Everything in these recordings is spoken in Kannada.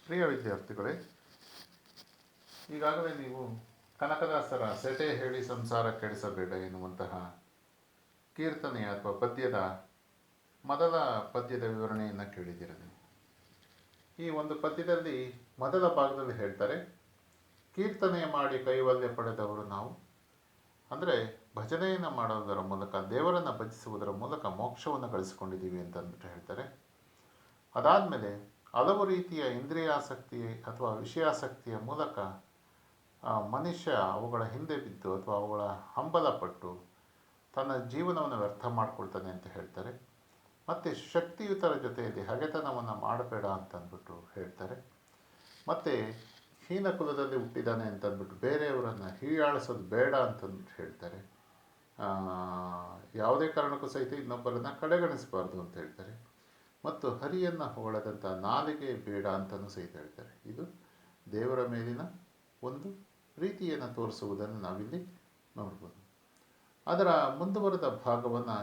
ಪ್ರಿಯ ವಿದ್ಯಾರ್ಥಿಗಳೇ, ಈಗಾಗಲೇ ನೀವು ಕನಕದಾಸರ ಸೆಟೆ ಹೇಳಿ ಸಂಸಾರ ಕೆಡಿಸಬೇಡ ಎನ್ನುವಂತಹ ಕೀರ್ತನೆಯ ಅಥವಾ ಪದ್ಯದ ಮೊದಲ ಪದ್ಯದ ವಿವರಣೆಯನ್ನು ಕೇಳಿದ್ದೀರ ನೀವು. ಈ ಒಂದು ಪದ್ಯದಲ್ಲಿ ಮೊದಲ ಭಾಗದಲ್ಲಿ ಹೇಳ್ತಾರೆ, ಕೀರ್ತನೆ ಮಾಡಿ ಕೈವಲ್ಯ ಪಡೆದವರು ನಾವು, ಅಂದರೆ ಭಜನೆಯನ್ನು ಮಾಡೋದರ ಮೂಲಕ, ದೇವರನ್ನು ಭಜಿಸುವುದರ ಮೂಲಕ ಮೋಕ್ಷವನ್ನು ಗಳಿಸಿಕೊಂಡಿದ್ದೀವಿ ಅಂತ ಅಂದ್ಬಿಟ್ಟು ಹೇಳ್ತಾರೆ. ಅದಾದಮೇಲೆ ಹಲವು ರೀತಿಯ ಇಂದ್ರಿಯಾಸಕ್ತಿ ಅಥವಾ ವಿಷಯಾಸಕ್ತಿಯ ಮೂಲಕ ಮನುಷ್ಯ ಅವುಗಳ ಹಿಂದೆ ಬಿದ್ದು ಅಥವಾ ಅವುಗಳ ಹಂಬಲಪಟ್ಟು ತನ್ನ ಜೀವನವನ್ನು ವ್ಯರ್ಥ ಮಾಡಿಕೊಳ್ತಾನೆ ಅಂತ ಹೇಳ್ತಾರೆ. ಮತ್ತು ಶಕ್ತಿಯುತರ ಜೊತೆಯಲ್ಲಿ ಹಗೆತನವನ್ನು ಮಾಡಬೇಡ ಅಂತಂದ್ಬಿಟ್ಟು ಹೇಳ್ತಾರೆ. ಮತ್ತು ಹೀನ ಕುಲದಲ್ಲಿ ಹುಟ್ಟಿದ್ದಾನೆ ಅಂತಂದ್ಬಿಟ್ಟು ಬೇರೆಯವರನ್ನು ಹೀಯಾಳಿಸೋದು ಬೇಡ ಅಂತಂದ್ಬಿಟ್ಟು ಹೇಳ್ತಾರೆ. ಯಾವುದೇ ಕಾರಣಕ್ಕೂ ಸಹಿತ ಇನ್ನೊಬ್ಬರನ್ನು ಕಡೆಗಣಿಸಬಾರ್ದು ಅಂತ ಹೇಳ್ತಾರೆ. ಮತ್ತು ಹರಿಯನ್ನು ಹೊಗಳದಂಥ ನಾಲಿಗೆ ಬೇಡ ಅಂತಲೂ ಸಹಿತ ಹೇಳ್ತಾರೆ. ಇದು ದೇವರ ಮೇಲಿನ ಒಂದು ಪ್ರೀತಿಯನ್ನು ತೋರಿಸುವುದನ್ನು ನಾವಿಲ್ಲಿ ನೋಡ್ಬೋದು. ಅದರ ಮುಂದುವರೆದ ಭಾಗವನ್ನು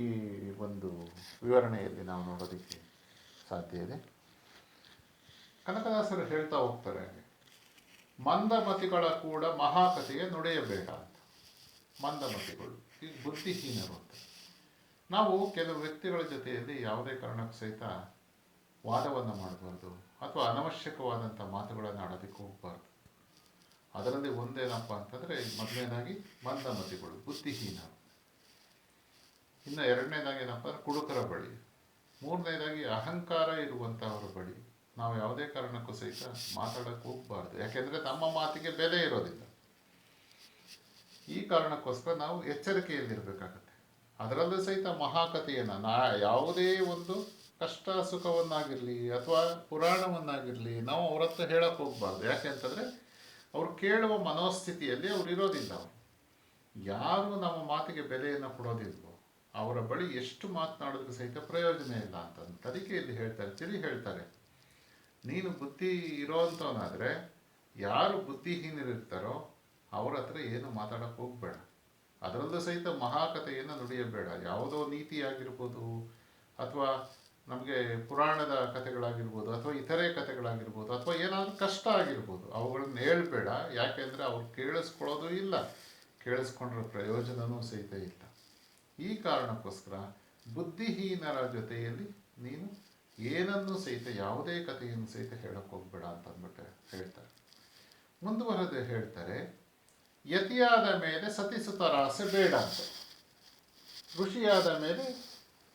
ಈ ಒಂದು ವಿವರಣೆಯಲ್ಲಿ ನಾವು ನೋಡೋದಕ್ಕೆ ಸಾಧ್ಯ ಇದೆ. ಕನಕದಾಸರು ಹೇಳ್ತಾ ಹೋಗ್ತಾರೆ, ಮಂದಮತಿಗಳ ಕೂಡ ಮಹಾಕಥೆಯ ನುಡಿಯಬೇಡ ಅಂತ. ಮಂದಮತಿಗಳು ಈಗ ಬುದ್ಧಿಹೀನರು ಅಂತ. ನಾವು ಕೆಲವು ವ್ಯಕ್ತಿಗಳ ಜೊತೆಯಲ್ಲಿ ಯಾವುದೇ ಕಾರಣಕ್ಕೂ ಸಹಿತ ವಾದವನ್ನು ಮಾಡಬಾರ್ದು ಅಥವಾ ಅನವಶ್ಯಕವಾದಂಥ ಮಾತುಗಳನ್ನು ಆಡೋದಕ್ಕೆ ಹೋಗಬಾರ್ದು. ಅದರಲ್ಲಿ ಒಂದೇನಪ್ಪ ಅಂತಂದರೆ, ಮೊದಲನೇದಾಗಿ ಮಂದಮತಿಗಳು, ಬುದ್ಧಿಹೀನರು. ಇನ್ನು ಎರಡನೇದಾಗಿ ಏನಪ್ಪ ಅಂದರೆ ಕುಡುಕರ ಬಳಿ. ಮೂರನೇದಾಗಿ ಅಹಂಕಾರ ಇರುವಂಥವ್ರ ಬಳಿ ನಾವು ಯಾವುದೇ ಕಾರಣಕ್ಕೂ ಸಹಿತ ಮಾತಾಡೋಕ್ಕೆ ಹೋಗಬಾರ್ದು. ಯಾಕೆಂದರೆ ನಮ್ಮ ಮಾತಿಗೆ ಬೆಲೆ ಇರೋದಿಲ್ಲ. ಈ ಕಾರಣಕ್ಕೋಸ್ಕರ ನಾವು ಎಚ್ಚರಿಕೆಯಲ್ಲಿರಬೇಕಾಗತ್ತೆ. ಅದರಲ್ಲೂ ಸಹಿತ ಮಹಾಕಥೆಯನ್ನು ಯಾವುದೇ ಒಂದು ಕಷ್ಟ ಸುಖವನ್ನಾಗಿರಲಿ ಅಥವಾ ಪುರಾಣವನ್ನಾಗಿರಲಿ ನಾವು ಅವ್ರ ಹತ್ರ ಹೇಳಕ್ಕೆ ಹೋಗಬಾರ್ದು. ಯಾಕೆ ಅಂತಂದರೆ ಅವ್ರು ಕೇಳುವ ಮನೋಸ್ಥಿತಿಯಲ್ಲಿ ಅವ್ರು ಇರೋದಿಲ್ಲ. ಅವರು ಯಾರು ನಮ್ಮ ಮಾತಿಗೆ ಬೆಲೆಯನ್ನು ಕೊಡೋದಿಲ್ವೋ ಅವರ ಬಳಿ ಎಷ್ಟು ಮಾತನಾಡೋದಕ್ಕೆ ಸಹಿತ ಪ್ರಯೋಜನ ಇಲ್ಲ ಅಂತ. ಅದಕ್ಕೆ ಇಲ್ಲಿ ಹೇಳ್ತಾರೆ, ನೀನು ಬುದ್ಧಿ ಇರೋವಂಥವನಾದರೆ ಯಾರು ಬುದ್ಧಿಹೀನರಿರ್ತಾರೋ ಅವ್ರ ಹತ್ರ ಏನು ಮಾತಾಡೋಕ್ಕೆ ಹೋಗಬೇಡ. ಅದರಲ್ಲೂ ಸಹಿತ ಮಹಾಕಥೆಯನ್ನು ನುಡಿಯಬೇಡ. ಯಾವುದೋ ನೀತಿಯಾಗಿರ್ಬೋದು ಅಥವಾ ನಮಗೆ ಪುರಾಣದ ಕಥೆಗಳಾಗಿರ್ಬೋದು ಅಥವಾ ಇತರೆ ಕಥೆಗಳಾಗಿರ್ಬೋದು ಅಥವಾ ಏನಾದರೂ ಕಷ್ಟ ಆಗಿರ್ಬೋದು, ಅವುಗಳನ್ನು ಹೇಳ್ಬೇಡ. ಯಾಕೆಂದರೆ ಅವ್ರು ಕೇಳಿಸ್ಕೊಳ್ಳೋದು ಇಲ್ಲ, ಕೇಳಿಸ್ಕೊಂಡ್ರೆ ಪ್ರಯೋಜನವೂ ಸಹಿತ ಇಲ್ಲ. ಈ ಕಾರಣಕ್ಕೋಸ್ಕರ ಬುದ್ಧಿಹೀನರ ಜೊತೆಯಲ್ಲಿ ನೀನು ಏನನ್ನೂ ಸಹಿತ ಯಾವುದೇ ಕಥೆಯನ್ನು ಸಹಿತ ಹೇಳಕ್ಕೆ ಹೋಗಬೇಡ ಅಂತ ಅಂದ್ಬಿಟ್ಟು ಹೇಳ್ತಾರೆ. ಮುಂದುವರೆದು ಹೇಳ್ತಾರೆ, ಯತಿಯಾದ ಮೇಲೆ ಸತಿ ಸುತರಾಸೆ ಬೇಡ ಅಂತ. ಋಷಿಯಾದ ಮೇಲೆ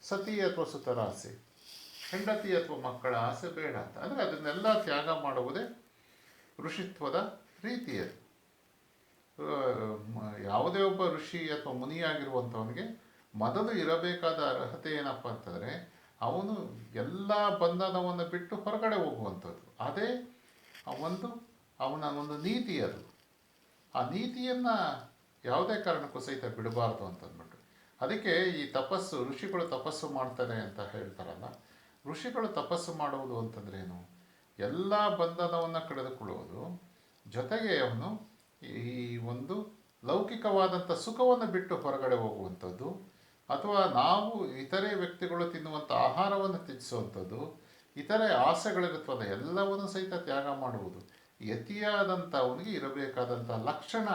ಸತಿ ಅಥವಾ ಸುತರಾಸೆ, ಹೆಂಡತಿ ಅಥವಾ ಮಕ್ಕಳ ಆಸೆ ಬೇಡ ಅಂತ. ಅಂದರೆ ಅದನ್ನೆಲ್ಲ ತ್ಯಾಗ ಮಾಡುವುದೇ ಋಷಿತ್ವದ ರೀತಿಯದು. ಯಾವುದೇ ಒಬ್ಬ ಋಷಿ ಅಥವಾ ಮುನಿಯಾಗಿರುವಂಥವನಿಗೆ ಮೊದಲು ಇರಬೇಕಾದ ಅರ್ಹತೆ ಏನಪ್ಪ ಅಂತಂದರೆ, ಅವನು ಎಲ್ಲ ಬಂಧನವನ್ನು ಬಿಟ್ಟು ಹೊರಗಡೆ ಹೋಗುವಂಥದ್ದು. ಅದೇ ಅವನ ಒಂದು ನೀತಿ. ಅದು ಆ ನೀತಿಯನ್ನು ಯಾವುದೇ ಕಾರಣಕ್ಕೂ ಸಹಿತ ಬಿಡಬಾರ್ದು ಅಂತಂದ್ಬಿಟ್ಟು. ಅದಕ್ಕೆ ಈ ತಪಸ್ಸು, ಋಷಿಗಳು ತಪಸ್ಸು ಮಾಡ್ತಾರೆ ಅಂತ ಹೇಳ್ತಾರಲ್ಲ, ಋಷಿಗಳು ತಪಸ್ಸು ಮಾಡುವುದು ಅಂತಂದ್ರೆ ಏನು? ಎಲ್ಲ ಬಂಧನವನ್ನು ಕಳೆದುಕೊಳ್ಳುವುದು, ಜೊತೆಗೆ ಅವನು ಈ ಒಂದು ಲೌಕಿಕವಾದಂಥ ಸುಖವನ್ನು ಬಿಟ್ಟು ಹೊರಗಡೆ ಹೋಗುವಂಥದ್ದು, ಅಥವಾ ನಾವು ಇತರೆ ವ್ಯಕ್ತಿಗಳು ತಿನ್ನುವಂಥ ಆಹಾರವನ್ನು ತ್ಯಜಿಸುವಂಥದ್ದು, ಇತರೆ ಆಸೆಗಳಿರುತ್ತಲ್ಲ ಎಲ್ಲವನ್ನು ಸಹಿತ ತ್ಯಾಗ ಮಾಡುವುದು ಯತಿಯಾದಂಥ ಅವನಿಗೆ ಇರಬೇಕಾದಂಥ ಲಕ್ಷಣ.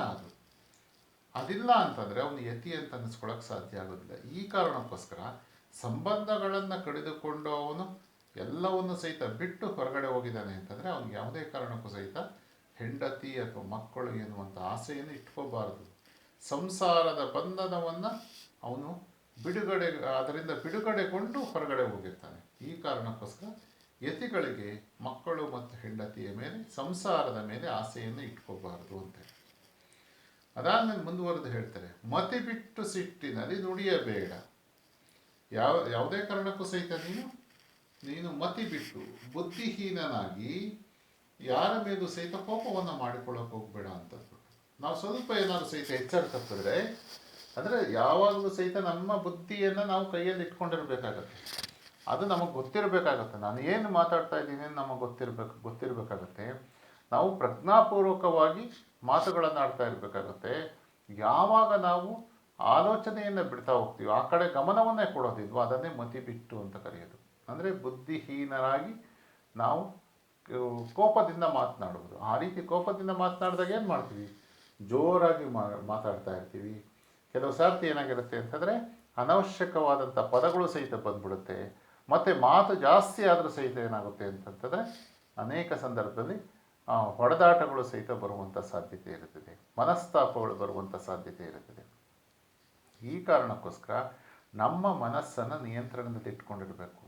ಅದಿಲ್ಲ ಅಂತಂದರೆ ಅವನು ಯತಿ ಅಂತ ಅನ್ನಿಸ್ಕೊಳ್ಳೋಕೆ ಸಾಧ್ಯ ಆಗೋದಿಲ್ಲ. ಈ ಕಾರಣಕ್ಕೋಸ್ಕರ ಸಂಬಂಧಗಳನ್ನು ಕಡಿದುಕೊಂಡು ಅವನು ಎಲ್ಲವನ್ನು ಸಹಿತ ಬಿಟ್ಟು ಹೊರಗಡೆ ಹೋಗಿದ್ದಾನೆ ಅಂತಂದರೆ ಅವನಿಗೆ ಯಾವುದೇ ಕಾರಣಕ್ಕೂ ಸಹಿತ ಹೆಂಡತಿ ಅಥವಾ ಮಕ್ಕಳು ಎನ್ನುವಂಥ ಆಸೆಯನ್ನು ಇಟ್ಕೋಬಾರದು. ಸಂಸಾರದ ಬಂಧನವನ್ನು ಅವನು ಅದರಿಂದ ಬಿಡುಗಡೆಗೊಂಡು ಹೊರಗಡೆ ಹೋಗಿರ್ತಾನೆ. ಈ ಕಾರಣಕ್ಕೋಸ್ಕರ ಯತಿಗಳಿಗೆ ಮಕ್ಕಳು ಮತ್ತು ಹೆಂಡತಿಯ ಮೇಲೆ, ಸಂಸಾರದ ಮೇಲೆ ಆಸೆಯನ್ನು ಇಟ್ಕೋಬಾರದು ಅಂತ. ಅದಾದಮೇಲೆ ಮುಂದುವರೆದು ಹೇಳ್ತಾರೆ, ಮತಿ ಬಿಟ್ಟು ಸಿಟ್ಟಿನಲ್ಲಿ ನುಡಿಯಬೇಡ. ಯಾವುದೇ ಕಾರಣಕ್ಕೂ ಸಹಿತ ನೀನು ಮತಿ ಬಿಟ್ಟು ಬುದ್ಧಿಹೀನನಾಗಿ ಯಾರ ಮೇಲೂ ಸಹಿತ ಕೋಪವನ್ನು ಮಾಡಿಕೊಳ್ಳೋಕೆ ಹೋಗಬೇಡ ಅಂತಂದ್ಬಿಟ್ಟು. ನಾವು ಸ್ವಲ್ಪ ಏನಾದರೂ ಸಹಿತ ಎಚ್ಚರ ತಪ್ಪಿದ್ರೆ, ಅಂದರೆ ಯಾವಾಗಲೂ ಸಹಿತ ನಮ್ಮ ಬುದ್ಧಿಯನ್ನು ನಾವು ಕೈಯಲ್ಲಿ ಇಟ್ಕೊಂಡಿರ್ಬೇಕಾಗತ್ತೆ. ಅದು ನಮಗೆ ಗೊತ್ತಿರಬೇಕಾಗತ್ತೆ. ನಾನು ಏನು ಮಾತಾಡ್ತಾ ಇದ್ದೀನಿ ನಮಗೆ ಗೊತ್ತಿರಬೇಕಾಗತ್ತೆ. ನಾವು ಪ್ರಜ್ಞಾಪೂರ್ವಕವಾಗಿ ಮಾತುಗಳನ್ನು ಆಡ್ತಾ ಇರಬೇಕಾಗತ್ತೆ. ಯಾವಾಗ ನಾವು ಆಲೋಚನೆಯನ್ನು ಬಿಡ್ತಾ ಹೋಗ್ತೀವಿ, ಆ ಕಡೆ ಗಮನವನ್ನೇ ಕೊಡೋದಿಲ್ವೋ ಅದನ್ನೇ ಮತಿ ಬಿಟ್ಟು ಅಂತ ಕರೆಯೋದು. ಅಂದರೆ ಬುದ್ಧಿಹೀನರಾಗಿ ನಾವು ಕೋಪದಿಂದ ಮಾತನಾಡುವುದು. ಆ ರೀತಿ ಕೋಪದಿಂದ ಮಾತನಾಡಿದಾಗ ಏನು ಮಾಡ್ತೀವಿ, ಜೋರಾಗಿ ಮಾತಾಡ್ತಾ ಇರ್ತೀವಿ. ಕೆಲವು ಸರ್ತಿ ಏನಾಗಿರುತ್ತೆ ಅಂತಂದರೆ ಅನವಶ್ಯಕವಾದಂಥ ಪದಗಳು ಸಹಿತ ಬಂದ್ಬಿಡುತ್ತೆ. ಮತ್ತು ಮಾತು ಜಾಸ್ತಿ ಆದರೂ ಸಹಿತ ಏನಾಗುತ್ತೆ ಅಂತಂತಂದರೆ ಅನೇಕ ಸಂದರ್ಭದಲ್ಲಿ ಹೊಡೆದಾಟಗಳು ಸಹಿತ ಬರುವಂಥ ಸಾಧ್ಯತೆ ಇರುತ್ತದೆ, ಮನಸ್ತಾಪಗಳು ಬರುವಂಥ ಸಾಧ್ಯತೆ ಇರುತ್ತದೆ. ಈ ಕಾರಣಕ್ಕೋಸ್ಕರ ನಮ್ಮ ಮನಸ್ಸನ್ನು ನಿಯಂತ್ರಣದಲ್ಲಿ ಇಟ್ಕೊಂಡಿರಬೇಕು.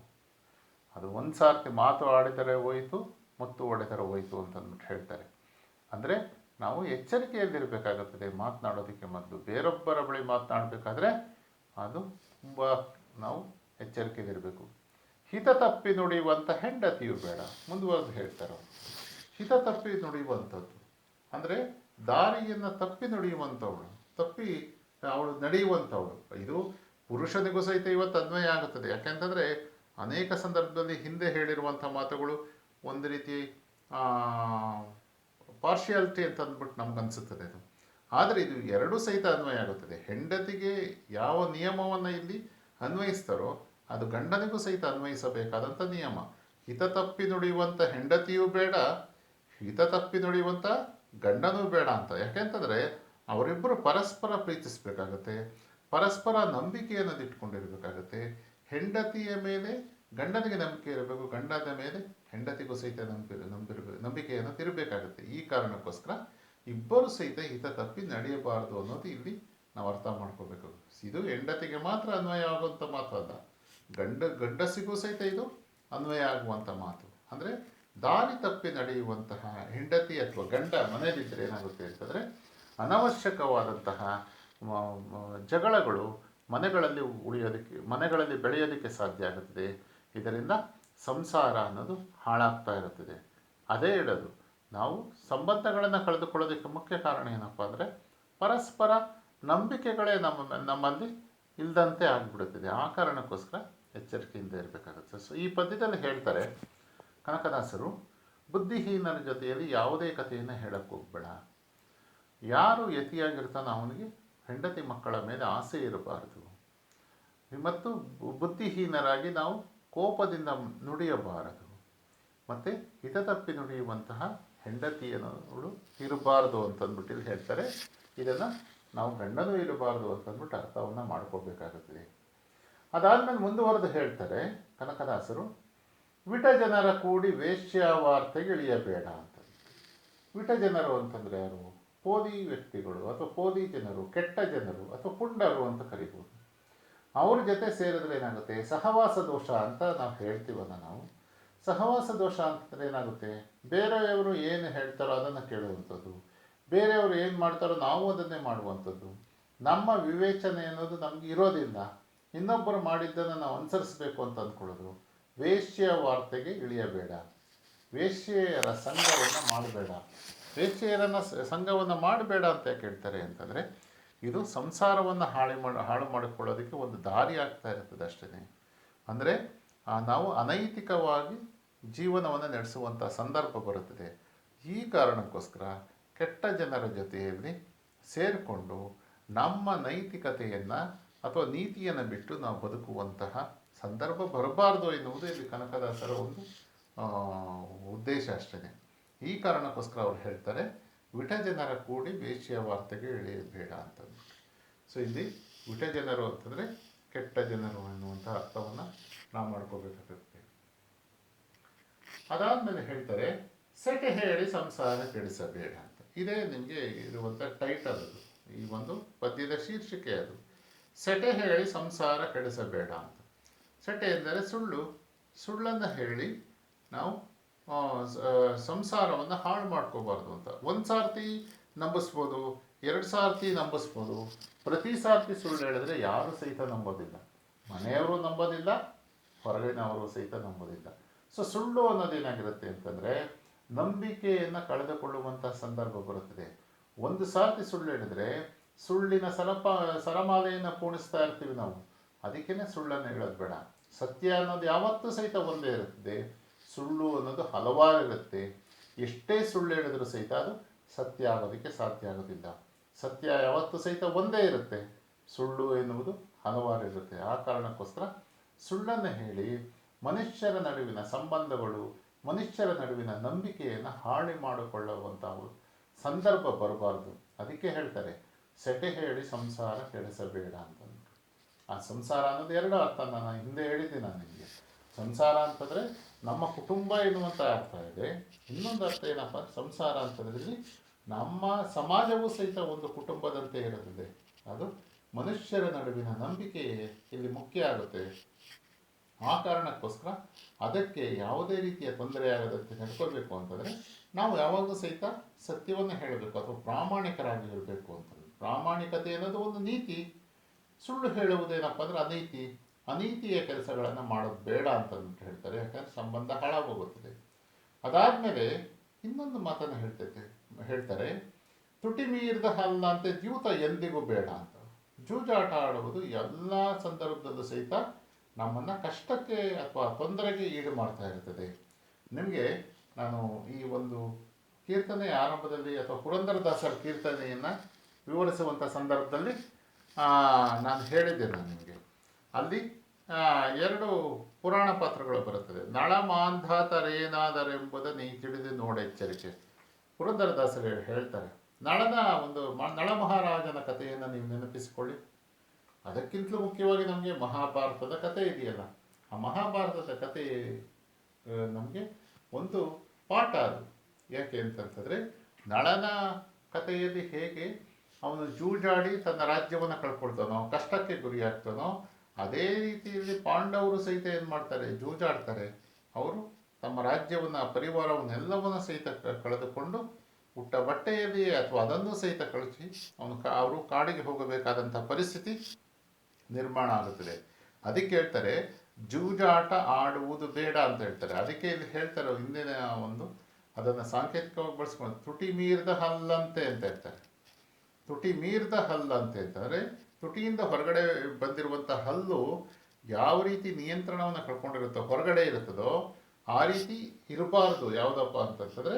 ಅದು ಒಂದು ಸಾರ್ತಿ ಮಾತು ಆಡಿದರೆ ಹೋಯಿತು, ಮುತ್ತು ಹೊಡೆದರೆ ಹೋಯಿತು ಅಂತಂದ್ಬಿಟ್ಟು ಹೇಳ್ತಾರೆ. ಅಂದರೆ ನಾವು ಎಚ್ಚರಿಕೆಯಲ್ಲಿರಬೇಕಾಗುತ್ತದೆ. ಮಾತನಾಡೋದಕ್ಕೆ ಮೊದಲು ಬೇರೊಬ್ಬರ ಬಳಿ ಮಾತನಾಡಬೇಕಾದ್ರೆ ಅದು ತುಂಬ ನಾವು ಎಚ್ಚರಿಕೆಯಲ್ಲಿರಬೇಕು. ಹಿತ ತಪ್ಪಿ ನುಡಿಯುವಂಥ ಹೆಂಡತಿಯು ಬೇಡ. ಮುಂದುವರೆದು ಹೇಳ್ತಾರೆ ಅವರು. ಹಿತ ತಪ್ಪಿ ನುಡಿಯುವಂಥದ್ದು ಅಂದರೆ ದಾರಿಯನ್ನು ತಪ್ಪಿ ನುಡಿಯುವಂಥವಳು, ತಪ್ಪಿ ಅವಳು ನಡೆಯುವಂಥವಳು. ಇದು ಪುರುಷನಿಗೂ ಸಹಿತ ಇವತ್ತು ಅನ್ವಯ ಆಗುತ್ತದೆ. ಯಾಕೆಂತಂದರೆ ಅನೇಕ ಸಂದರ್ಭದಲ್ಲಿ ಹಿಂದೆ ಹೇಳಿರುವಂಥ ಮಾತುಗಳು ಒಂದು ರೀತಿ ಪಾರ್ಶಿಯಾಲಿಟಿ ಅಂತ ಅಂದ್ಬಿಟ್ಟು ನಮ್ಗೆ ಅನಿಸುತ್ತದೆ ಅದು. ಆದರೆ ಇದು ಎರಡೂ ಸಹಿತ ಅನ್ವಯ ಆಗುತ್ತದೆ. ಹೆಂಡತಿಗೆ ಯಾವ ನಿಯಮವನ್ನು ಇಲ್ಲಿ ಅನ್ವಯಿಸ್ತಾರೋ ಅದು ಗಂಡನಿಗೂ ಸಹಿತ ಅನ್ವಯಿಸಬೇಕಾದಂಥ ನಿಯಮ. ಹಿತ ತಪ್ಪಿ ನುಡಿಯುವಂಥ ಹೆಂಡತಿಯೂ ಬೇಡ, ಹಿತ ತಪ್ಪಿ ನುಡಿಯುವಂಥ ಗಂಡನೂ ಬೇಡ ಅಂತ. ಯಾಕೆಂತಂದರೆ ಅವರಿಬ್ಬರು ಪರಸ್ಪರ ಪ್ರೀತಿಸಬೇಕಾಗತ್ತೆ, ಪರಸ್ಪರ ನಂಬಿಕೆಯನ್ನು ಇಟ್ಕೊಂಡಿರಬೇಕಾಗತ್ತೆ. ಹೆಂಡತಿಯ ಮೇಲೆ ಗಂಡನಿಗೆ ನಂಬಿಕೆ ಇರಬೇಕು, ಗಂಡನ ಮೇಲೆ ಹೆಂಡತಿಗೂ ಸಹಿತ ನಂಬಿಕೆಯನ್ನು ತಿರಬೇಕಾಗುತ್ತೆ. ಈ ಕಾರಣಕ್ಕೋಸ್ಕರ ಇಬ್ಬರು ಸಹಿತ ಹಿತ ತಪ್ಪಿ ನಡೆಯಬಾರದು ಅನ್ನೋದು ಇಲ್ಲಿ ನಾವು ಅರ್ಥ ಮಾಡ್ಕೋಬೇಕು. ಇದು ಹೆಂಡತಿಗೆ ಮಾತ್ರ ಅನ್ವಯ ಆಗುವಂಥ ಮಾತು ಅಲ್ಲ, ಗಂಡಸಿಗೂ ಸಹಿತ ಇದು ಅನ್ವಯ ಆಗುವಂಥ ಮಾತು. ಅಂದರೆ ದಾರಿ ತಪ್ಪಿ ನಡೆಯುವಂತಹ ಹೆಂಡತಿ ಅಥವಾ ಗಂಡ ಮನೆಯಲ್ಲಿದ್ದರೆ ಏನಾಗುತ್ತೆ ಅಂತಂದರೆ ಅನವಶ್ಯಕವಾದಂತಹ ಜಗಳಗಳು ಮನೆಗಳಲ್ಲಿ ಬೆಳೆಯೋದಕ್ಕೆ ಸಾಧ್ಯ ಆಗುತ್ತದೆ. ಇದರಿಂದ ಸಂಸಾರ ಅನ್ನೋದು ಹಾಳಾಗ್ತಾ ಇರುತ್ತದೆ. ಅದೇ ಹೇಳೋದು, ನಾವು ಸಂಬಂಧಗಳನ್ನು ಕಳೆದುಕೊಳ್ಳೋದಕ್ಕೆ ಮುಖ್ಯ ಕಾರಣ ಏನಪ್ಪ ಅಂದರೆ ಪರಸ್ಪರ ನಂಬಿಕೆಗಳೇ ನಮ್ಮಲ್ಲಿ ಇಲ್ಲದಂತೆ ಆಗಿಬಿಡುತ್ತದೆ. ಆ ಕಾರಣಕ್ಕೋಸ್ಕರ ಎಚ್ಚರಿಕೆಯಿಂದ ಇರಬೇಕಾಗುತ್ತೆ. ಸೊ ಈ ಪದ್ಯದಲ್ಲಿ ಹೇಳ್ತಾರೆ ಕನಕದಾಸರು, ಬುದ್ಧಿಹೀನರ ಜೊತೆಯಲ್ಲಿ ಯಾವುದೇ ಕಥೆಯನ್ನು ಹೇಳಕ್ಕೆ ಹೋಗಬೇಡ. ಯಾರು ಯತಿಯಾಗಿರ್ತಾನೋ ಅವನಿಗೆ ಹೆಂಡತಿ ಮಕ್ಕಳ ಮೇಲೆ ಆಸೆ ಇರಬಾರದು. ಮತ್ತು ಬುದ್ಧಿಹೀನರಾಗಿ ನಾವು ಕೋಪದಿಂದ ನುಡಿಯಬಾರದು. ಮತ್ತು ಹಿತತಪ್ಪಿ ನುಡಿಯುವಂತಹ ಹೆಂಡತಿಯನ್ನೋಳು ಇರಬಾರದು ಅಂತಂದ್ಬಿಟ್ಟು ಇಲ್ಲಿ ಹೇಳ್ತಾರೆ. ಇದನ್ನು ನಾವು ಗಂಡನೂ ಇರಬಾರದು ಅಂತಂದ್ಬಿಟ್ಟು ಅರ್ಥವನ್ನು ಮಾಡ್ಕೋಬೇಕಾಗುತ್ತದೆ. ಅದಾದಮೇಲೆ ಮುಂದುವರೆದು ಹೇಳ್ತಾರೆ ಕನಕದಾಸರು, ವಿಟ ಜನರ ಕೂಡಿ ವೇಶ್ಯಾವಾರ್ತೆಗೆ ಇಳಿಯಬೇಡ ಅಂತ. ವಿಟ ಜನರು ಅಂತಂದರೆ ಯಾರು? ಪೋದಿ ವ್ಯಕ್ತಿಗಳು ಅಥವಾ ಪೋದಿ ಜನರು, ಕೆಟ್ಟ ಜನರು ಅಥವಾ ಪುಂಡರು ಅಂತ ಕರಿಬೋದು. ಅವ್ರ ಜೊತೆ ಸೇರಿದ್ರೆ ಏನಾಗುತ್ತೆ, ಸಹವಾಸ ದೋಷ ಅಂತ ನಾವು ಹೇಳ್ತೀವಲ್ಲ. ನಾವು ಸಹವಾಸ ದೋಷ ಅಂತಂದರೆ ಏನಾಗುತ್ತೆ, ಬೇರೆಯವರು ಏನು ಹೇಳ್ತಾರೋ ಅದನ್ನು ಕೇಳುವಂಥದ್ದು, ಬೇರೆಯವರು ಏನು ಮಾಡ್ತಾರೋ ನಾವು ಅದನ್ನೇ ಮಾಡುವಂಥದ್ದು. ನಮ್ಮ ವಿವೇಚನೆ ಅನ್ನೋದು ನಮಗೆ ಇರೋದಿಲ್ಲ. ಇನ್ನೊಬ್ಬರು ಮಾಡಿದ್ದನ್ನು ನಾವು ಅನುಸರಿಸಬೇಕು ಅಂತ ಅಂದ್ಕೊಳ್ಳೋದು. ವೇಶ್ಯ ವಾರ್ತೆಗೆ ಇಳಿಯಬೇಡ, ವೇಶ್ಯೆಯರ ಸಂಘವನ್ನು ಮಾಡಬೇಡ. ವೇಶ್ಯೆಯರನ್ನು ಸಂಘವನ್ನು ಮಾಡಬೇಡ ಅಂತ ಯಾಕೆ ಹೇಳ್ತಾರೆ ಅಂತಂದರೆ, ಇದು ಸಂಸಾರವನ್ನು ಹಾಳು ಮಾಡಿಕೊಳ್ಳೋದಕ್ಕೆ ಒಂದು ದಾರಿ ಆಗ್ತಾ ಇರ್ತದೆ ಅಷ್ಟೇ. ಅಂದರೆ ನಾವು ಅನೈತಿಕವಾಗಿ ಜೀವನವನ್ನು ನಡೆಸುವಂಥ ಸಂದರ್ಭ ಬರುತ್ತದೆ. ಈ ಕಾರಣಕ್ಕೋಸ್ಕರ ಕೆಟ್ಟ ಜನರ ಜೊತೆಯಲ್ಲಿ ಸೇರಿಕೊಂಡು ನಮ್ಮ ನೈತಿಕತೆಯನ್ನು ಅಥವಾ ನೀತಿಯನ್ನು ಬಿಟ್ಟು ನಾವು ಬದುಕುವಂತಹ ಸಂದರ್ಭ ಬರಬಾರ್ದು ಎನ್ನುವುದು ಇಲ್ಲಿ ಕನಕದಾಸರ ಒಂದು ಉದ್ದೇಶ ಅಷ್ಟೇ. ಈ ಕಾರಣಕ್ಕೋಸ್ಕರ ಅವ್ರು ಹೇಳ್ತಾರೆ, ವಿಟ ಜನರ ಕೂಡಿ ವೇಶ್ಯ ವಾರ್ತೆಗೆ ಇಳಿಯಬೇಡ ಅಂತಂದು. ಸೊ ಇಲ್ಲಿ ವಿಟ ಜನರು ಅಂತಂದರೆ ಕೆಟ್ಟ ಜನರು ಎನ್ನುವಂಥ ಅರ್ಥವನ್ನು ನಾವು ಮಾಡ್ಕೋಬೇಕಾಗುತ್ತೆ. ಅದಾದಮೇಲೆ ಹೇಳ್ತಾರೆ, ಸೆಟೆ ಹೇಳಿ ಸಂಸಾರ ಕೆಡಿಸಬೇಡ ಅಂತ. ಇದೇ ನಿಮಗೆ ಇರುವಂಥ ಟೈಟಲ್ ಅದು, ಈ ಒಂದು ಪದ್ಯದ ಶೀರ್ಷಿಕೆ ಅದು. ಸೆಟೆ ಹೇಳಿ ಸಂಸಾರ ಕೆಡಿಸಬೇಡ ಅಂತ. ಸೆಟೆ ಎಂದರೆ ಸುಳ್ಳು, ಸುಳ್ಳನ್ನು ಹೇಳಿ ನಾವು ಸಂಸಾರವನ್ನು ಹಾಳು ಮಾಡ್ಕೋಬಾರ್ದು ಅಂತ. ಒಂದು ಸಾರ್ತಿ ನಂಬಿಸ್ಬೋದು, ಎರಡು ಸಾರ್ತಿ ನಂಬಿಸ್ಬೋದು. ಪ್ರತಿ ಸಾರ್ತಿ ಸುಳ್ಳು ಹೇಳಿದ್ರೆ ಯಾರು ಸಹಿತ ನಂಬೋದಿಲ್ಲ, ಮನೆಯವರು ನಂಬೋದಿಲ್ಲ, ಹೊರಗಿನವರು ಸಹಿತ ನಂಬೋದಿಲ್ಲ. ಸೊ ಸುಳ್ಳು ಅನ್ನೋದೇನಾಗಿರುತ್ತೆ ಅಂತಂದರೆ ನಂಬಿಕೆಯನ್ನು ಕಳೆದುಕೊಳ್ಳುವಂಥ ಸಂದರ್ಭ ಬರುತ್ತದೆ. ಒಂದು ಸಾರ್ತಿ ಸುಳ್ಳು ಹೇಳಿದ್ರೆ ಸುಳ್ಳಿನ ಸರಮಾಲೆಯನ್ನು ಪೂಣಿಸ್ತಾ ಇರ್ತೀವಿ ನಾವು. ಅದಕ್ಕೇ ಸುಳ್ಳನ್ನು ಹೇಳೋದು ಬೇಡ. ಸತ್ಯ ಅನ್ನೋದು ಯಾವತ್ತೂ ಸಹಿತ ಒಂದೇ ಇರುತ್ತದೆ, ಸುಳ್ಳು ಅನ್ನೋದು ಹಲವಾರು ಇರುತ್ತೆ. ಎಷ್ಟೇ ಸುಳ್ಳು ಹೇಳಿದರೂ ಸಹಿತ ಅದು ಸತ್ಯ ಆಗೋದಕ್ಕೆ ಸಾಧ್ಯ ಆಗೋದಿಲ್ಲ. ಸತ್ಯ ಯಾವತ್ತೂ ಸಹಿತ ಒಂದೇ ಇರುತ್ತೆ, ಸುಳ್ಳು ಎನ್ನುವುದು ಹಲವಾರು ಇರುತ್ತೆ. ಆ ಕಾರಣಕ್ಕೋಸ್ಕರ ಸುಳ್ಳನ್ನು ಹೇಳಿ ಮನುಷ್ಯರ ನಡುವಿನ ಸಂಬಂಧಗಳು ಮನುಷ್ಯರ ನಡುವಿನ ನಂಬಿಕೆಯನ್ನು ಹಾಳು ಮಾಡಿಕೊಳ್ಳುವಂಥ ಸಂದರ್ಭ ಬರಬಾರ್ದು. ಅದಕ್ಕೆ ಹೇಳ್ತಾರೆ ಸೆಟೆ ಹೇಳಿ ಸಂಸಾರ ಕೆಡಿಸಬೇಡ ಅಂತಂದ್ಬಿಟ್ಟು. ಆ ಸಂಸಾರ ಅನ್ನೋದು ಎರಡು ಅರ್ಥ ನಾನು ಹಿಂದೆ ಹೇಳಿದ್ದೀನಿ. ನಾನು ನಿಮಗೆ ಸಂಸಾರ ಅಂತಂದರೆ ನಮ್ಮ ಕುಟುಂಬ ಎನ್ನುವಂಥ ಅರ್ಥ ಇದೆ. ಇನ್ನೊಂದು ಅರ್ಥ ಏನಪ್ಪ, ಸಂಸಾರ ಅಂತಂದ್ರೆ ನಮ್ಮ ಸಮಾಜವೂ ಸಹಿತ ಒಂದು ಕುಟುಂಬದಂತೆ ಇರುತ್ತದೆ. ಅದು ಮನುಷ್ಯರ ನಡುವಿನ ನಂಬಿಕೆ ಇಲ್ಲಿ ಮುಖ್ಯ ಆಗುತ್ತೆ. ಆ ಕಾರಣಕ್ಕೋಸ್ಕರ ಅದಕ್ಕೆ ಯಾವುದೇ ರೀತಿಯ ತೊಂದರೆ ಆಗದಂತೆ ನಡ್ಕೋಬೇಕು ಅಂತಂದರೆ ನಾವು ಯಾವಾಗಲೂ ಸಹಿತ ಸತ್ಯವನ್ನು ಹೇಳಬೇಕು ಅಥವಾ ಪ್ರಾಮಾಣಿಕರಾಗಿ ಇರಬೇಕು ಅಂತಂದರೆ. ಪ್ರಾಮಾಣಿಕತೆ ಅನ್ನೋದು ಒಂದು ನೀತಿ. ಸುಳ್ಳು ಹೇಳುವುದೇನಪ್ಪ ಅಂದರೆ ಅನೀತಿ. ಅನೀತಿಯ ಕೆಲಸಗಳನ್ನು ಮಾಡೋದು ಬೇಡ ಅಂತಂದ್ಬಿಟ್ಟು ಹೇಳ್ತಾರೆ. ಯಾಕಂದರೆ ಸಂಬಂಧ ಹಾಳಾಗೋಗುತ್ತದೆ. ಅದಾದಮೇಲೆ ಇನ್ನೊಂದು ಮಾತನ್ನು ಹೇಳ್ತಾರೆ, ತುಟಿ ಮೀರಿದ ಹಲ್ಲ ಅಂತೆ ದ್ಯೂತ ಎಂದಿಗೂ ಬೇಡ ಅಂತ. ಜೂಜಾಟ ಆಡುವುದು ಎಲ್ಲ ಸಂದರ್ಭದಲ್ಲೂ ಸಹಿತ ನಮ್ಮನ್ನು ಕಷ್ಟಕ್ಕೆ ಅಥವಾ ತೊಂದರೆಗೆ ಈಡು ಮಾಡ್ತಾ ಇರ್ತದೆ. ನಿಮಗೆ ನಾನು ಈ ಒಂದು ಕೀರ್ತನೆಯ ಆರಂಭದಲ್ಲಿ ಅಥವಾ ಪುರಂದರದಾಸರ ಕೀರ್ತನೆಯನ್ನು ವಿವರಿಸುವಂಥ ಸಂದರ್ಭದಲ್ಲಿ ನಾನು ಹೇಳಿದ್ದೆ. ನಾನು ನಿಮಗೆ ಅಲ್ಲಿ ಎರಡು ಪುರಾಣ ಪಾತ್ರಗಳು ಬರುತ್ತದೆ. ನಳಮಾಂಧಾತರೇನಾದರೆಂಬುದ ನೀ ತಿಳಿದು ನೋಡೆಚ್ಚರಿಕೆ. ಪುರಂದರದಾಸರು ಹೇಳ್ತಾರೆ, ನಳ ಮಹಾರಾಜನ ಕಥೆಯನ್ನು ನೀವು ನೆನಪಿಸಿಕೊಳ್ಳಿ. ಅದಕ್ಕಿಂತಲೂ ಮುಖ್ಯವಾಗಿ ನಮಗೆ ಮಹಾಭಾರತದ ಕಥೆ ಇದೆಯಲ್ಲ, ಆ ಮಹಾಭಾರತದ ಕಥೆ ನಮಗೆ ಒಂದು ಪಾಠ. ಅದು ಯಾಕೆ ಅಂತಂತಂದರೆ ನಳನ ಕಥೆಯಲ್ಲಿ ಹೇಗೆ ಅವನು ಜೂಜಾಡಿ ತನ್ನ ರಾಜ್ಯವನ್ನು ಕಳ್ಕೊಳ್ತಾನೋ, ಕಷ್ಟಕ್ಕೆ ಗುರಿಯಾಗ್ತಾನೋ, ಅದೇ ರೀತಿಯಲ್ಲಿ ಪಾಂಡವರು ಸಹಿತ ಏನು ಮಾಡ್ತಾರೆ, ಜೂಜಾಡ್ತಾರೆ. ಅವರು ತಮ್ಮ ರಾಜ್ಯವನ್ನು, ಪರಿವಾರವನ್ನೆಲ್ಲವನ್ನು ಸಹಿತ ಕಳೆದುಕೊಂಡು ಹುಟ್ಟ ಬಟ್ಟೆಯಲ್ಲಿ ಅಥವಾ ಅದನ್ನು ಸಹಿತ ಕಳಿಸಿ ಅವರು ಕಾಡಿಗೆ ಹೋಗಬೇಕಾದಂಥ ಪರಿಸ್ಥಿತಿ ನಿರ್ಮಾಣ ಆಗುತ್ತದೆ. ಅದಕ್ಕೆ ಹೇಳ್ತಾರೆ ಜೂಜಾಟ ಆಡುವುದು ಬೇಡ ಅಂತ ಹೇಳ್ತಾರೆ. ಅದಕ್ಕೆ ಇಲ್ಲಿ ಹೇಳ್ತಾರೆ ಹಿಂದಿನ ಅದನ್ನು ಸಾಂಕೇತಿಕವಾಗಿ ಬಳಸ್ಕೊಂಡು ತುಟಿ ಮೀರಿದ ಹಲ್ಲಂತೆ ಅಂತ ಹೇಳ್ತಾರೆ. ತುಟಿ ಮೀರಿದ ಹಲ್ಲಂತೆ ಅಂತಂದರೆ ತುಟಿಯಿಂದ ಹೊರಗಡೆ ಬಂದಿರುವಂಥ ಹಲ್ಲು ಯಾವ ರೀತಿ ನಿಯಂತ್ರಣವನ್ನು ಕಳ್ಕೊಂಡಿರುತ್ತೋ, ಹೊರಗಡೆ ಇರುತ್ತದೋ ಆ ರೀತಿ ಇರಬಾರ್ದು. ಯಾವುದಪ್ಪ ಅಂತಂತಂದರೆ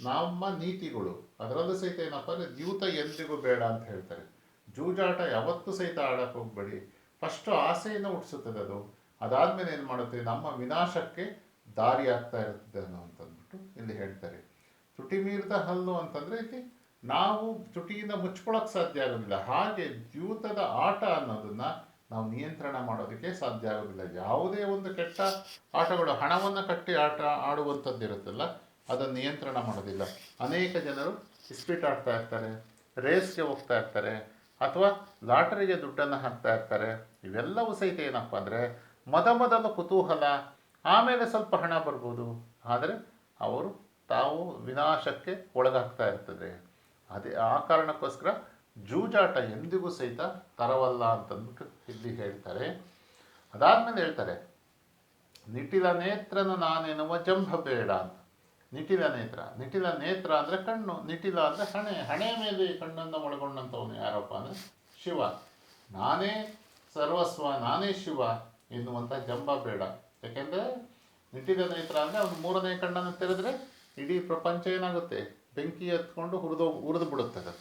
ನಮ್ಮ ನೀತಿಗಳು. ಅದರಲ್ಲೂ ಸಹಿತ ಏನಪ್ಪ ಅಂದರೆ ದ್ಯೂತ ಎಂದಿಗೂ ಬೇಡ ಅಂತ ಹೇಳ್ತಾರೆ. ಜೂಜಾಟ ಯಾವತ್ತೂ ಸಹಿತ ಆಡಕ್ಕೆ ಹೋಗಬೇಡಿ. ಫಸ್ಟು ಆಸೆಯನ್ನು ಹುಟ್ಟಿಸುತ್ತದೆ ಅದು. ಅದಾದಮೇಲೆ ಏನು ಮಾಡುತ್ತೆ, ನಮ್ಮ ವಿನಾಶಕ್ಕೆ ದಾರಿ ಆಗ್ತಾ ಇರ್ತದೆ ಅಂತಂದ್ಬಿಟ್ಟು ಇಲ್ಲಿ ಹೇಳ್ತಾರೆ. ತುಟಿ ಮೀರಿದ ಹಲ್ಲು ಅಂತಂದರೆ ಇಲ್ಲಿ ನಾವು ತುಟಿಯಿಂದ ಮುಚ್ಕೊಳ್ಳೋಕೆ ಸಾಧ್ಯ ಆಗೋದಿಲ್ಲ. ಹಾಗೆ ದ್ಯೂತದ ಆಟ ಅನ್ನೋದನ್ನು ನಾವು ನಿಯಂತ್ರಣ ಮಾಡೋದಕ್ಕೆ ಸಾಧ್ಯ ಆಗೋದಿಲ್ಲ. ಯಾವುದೇ ಒಂದು ಕೆಟ್ಟ ಆಟಗಳು, ಹಣವನ್ನು ಕಟ್ಟಿ ಆಡುವಂಥದ್ದು ಇರುತ್ತಲ್ಲ, ಅದನ್ನು ನಿಯಂತ್ರಣ ಮಾಡೋದಿಲ್ಲ. ಅನೇಕ ಜನರು ಇಸ್ಪೀಟ್ ಆಡ್ತಾ ಇರ್ತಾರೆ, ರೇಸ್ಗೆ ಹೋಗ್ತಾ ಇರ್ತಾರೆ, ಅಥವಾ ಲಾಟರಿಗೆ ದುಡ್ಡನ್ನು ಹಾಕ್ತಾ ಇರ್ತಾರೆ. ಇವೆಲ್ಲವೂ ಸಹಿತ ಏನಪ್ಪ ಅಂದರೆ ಮೊದಲು ಕುತೂಹಲ, ಆಮೇಲೆ ಸ್ವಲ್ಪ ಹಣ ಬರ್ಬೋದು, ಆದರೆ ಅವರು ತಾವು ವಿನಾಶಕ್ಕೆ ಒಳಗಾಗ್ತಾ ಇರ್ತದೆ. ಆ ಕಾರಣಕ್ಕೋಸ್ಕರ ಜೂಜಾಟ ಎಂದಿಗೂ ಸಹಿತ ತರವಲ್ಲ ಅಂತಂದ್ಬಿಟ್ಟು ಇಲ್ಲಿ ಹೇಳ್ತಾರೆ. ಅದಾದಮೇಲೆ ಹೇಳ್ತಾರೆ ನಿಟಿಲ ನೇತ್ರನ ನಾನೆನ್ನುವ ಜಂಭ ಬೇಡ ಅಂತ. ನಿಟಿಲ ನೇತ್ರ ಅಂದರೆ ಕಣ್ಣು, ನಿಟಿಲ ಅಂದರೆ ಹಣೆಯ ಮೇಲೆ ಕಣ್ಣನ್ನು ಒಳಗೊಂಡಂಥವನು ಯಾರಪ್ಪ ಅಂದರೆ ಶಿವ. ನಾನೇ ಸರ್ವಸ್ವ, ನಾನೇ ಶಿವ ಎನ್ನುವಂಥ ಜಂಬ ಬೇಡ. ಯಾಕೆಂದರೆ ನಿಟಿಲ ನೇತ್ರ ಅಂದರೆ ಅವನು ಮೂರನೇ ಕಣ್ಣನ್ನು ತೆರೆದ್ರೆ ಇಡೀ ಪ್ರಪಂಚ ಏನಾಗುತ್ತೆ, ಬೆಂಕಿ ಎತ್ಕೊಂಡು ಉರಿದು ಬಿಡುತ್ತದೆ.